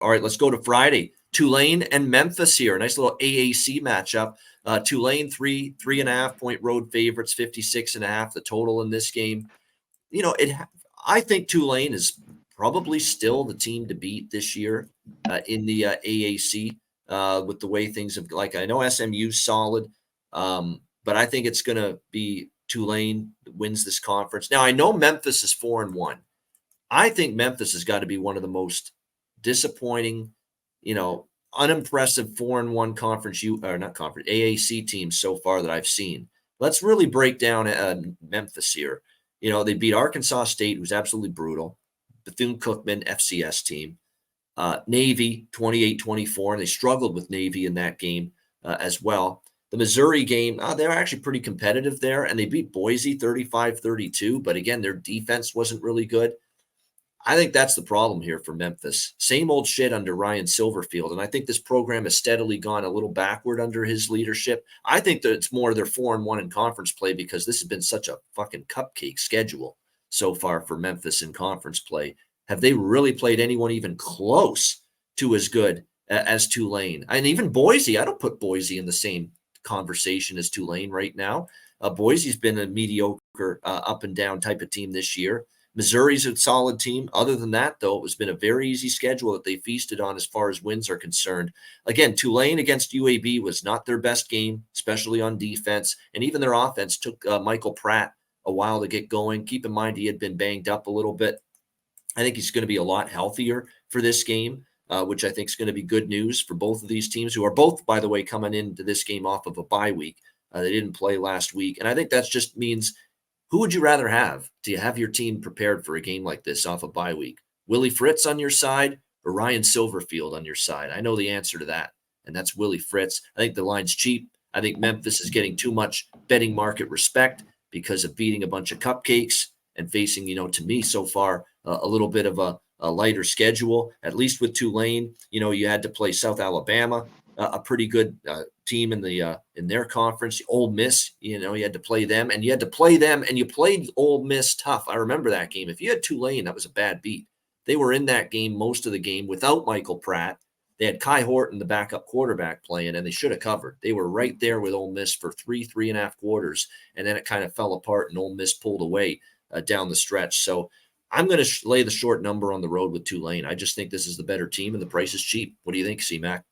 All right, let's go to Friday. Tulane and Memphis here. A nice little AAC matchup. Tulane, 3.5-point road favorites, 56.5 the total in this game. I think Tulane is probably still the team to beat this year in the AAC with the way things have. Like, I know SMU's solid, but I think it's going to be Tulane that wins this conference. Now, I know Memphis is 4-1. I think Memphis has got to be one of the most disappointing, unimpressive 4-1 AAC teams so far that I've seen. Let's really break down Memphis here. They beat Arkansas State, who's absolutely brutal. Bethune-Cookman, FCS team. Navy, 28-24, and they struggled with Navy in that game as well. The Missouri game, they're actually pretty competitive there, and they beat Boise 35-32, but again, their defense wasn't really good. I think that's the problem here for Memphis. Same old shit under Ryan Silverfield, and I think this program has steadily gone a little backward under his leadership. I think that it's more their 4-1 in conference play because this has been such a fucking cupcake schedule so far for Memphis in conference play. Have they really played anyone even close to as good as Tulane? And even Boise, I don't put Boise in the same conversation as Tulane right now. Boise's been a mediocre up and down type of team this year. Missouri's a solid team. Other than that, though, it's been a very easy schedule that they feasted on as far as wins are concerned. Again, Tulane against UAB was not their best game, especially on defense. And even their offense took Michael Pratt a while to get going. Keep in mind, he had been banged up a little bit. I think he's going to be a lot healthier for this game, which I think is going to be good news for both of these teams, who are both, by the way, coming into this game off of a bye week. They didn't play last week. And I think that just means, who would you rather have? Do you have your team prepared for a game like this off a bye week? Willie Fritz on your side or Ryan Silverfield on your side? I know the answer to that, and that's Willie Fritz. I think the line's cheap. I think Memphis is getting too much betting market respect because of beating a bunch of cupcakes and facing, to me so far, a little bit of a lighter schedule. At least with Tulane, you had to play South Alabama, a pretty good team in their conference. Ole Miss, you had to play them, and you played Ole Miss tough. I remember that game. If you had Tulane, that was a bad beat. They were in that game most of the game without Michael Pratt. They had Kai Horton, the backup quarterback, playing, and they should have covered. They were right there with Ole Miss for 3.5 quarters, and then it kind of fell apart, and Ole Miss pulled away down the stretch. So I'm going to lay the short number on the road with Tulane. I just think this is the better team, and the price is cheap. What do you think, C-Mac?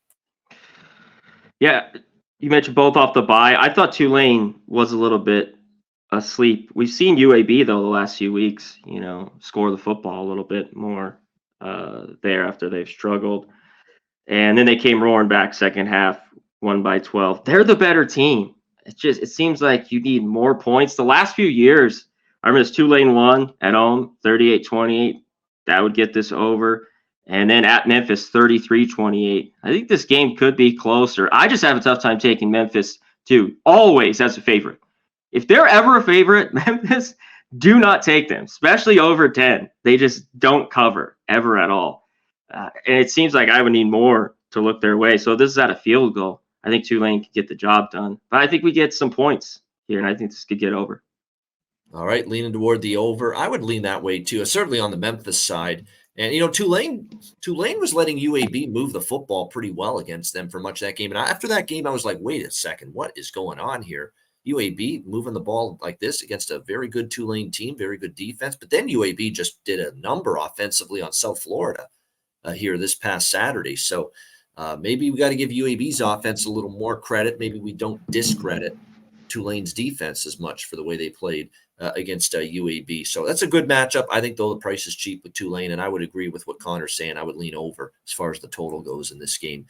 Yeah, you mentioned both off the bye. I thought Tulane was a little bit asleep. We've seen UAB, though, the last few weeks, score the football a little bit more there after they've struggled. And then they came roaring back second half, won by 12. They're the better team. It seems like you need more points. The last few years, I remember Tulane won at home, 38-28. That would get this over. And then at Memphis, 33-28. I think this game could be closer. I just have a tough time taking Memphis, too, always as a favorite. If they're ever a favorite, Memphis, do not take them, especially over 10. They just don't cover ever at all. And it seems like I would need more to look their way. So this is at a field goal. I think Tulane could get the job done. But I think we get some points here, and I think this could get over. All right, leaning toward the over. I would lean that way, too, certainly on the Memphis side. And, Tulane was letting UAB move the football pretty well against them for much of that game. And after that game, I was like, wait a second, what is going on here? UAB moving the ball like this against a very good Tulane team, very good defense. But then UAB just did a number offensively on South Florida here this past Saturday. So maybe we got to give UAB's offense a little more credit. Maybe we don't discredit Tulane's defense as much for the way they played against UAB. So that's a good matchup. I think, though, the price is cheap with Tulane, and I would agree with what Conor's saying. I would lean over as far as the total goes in this game.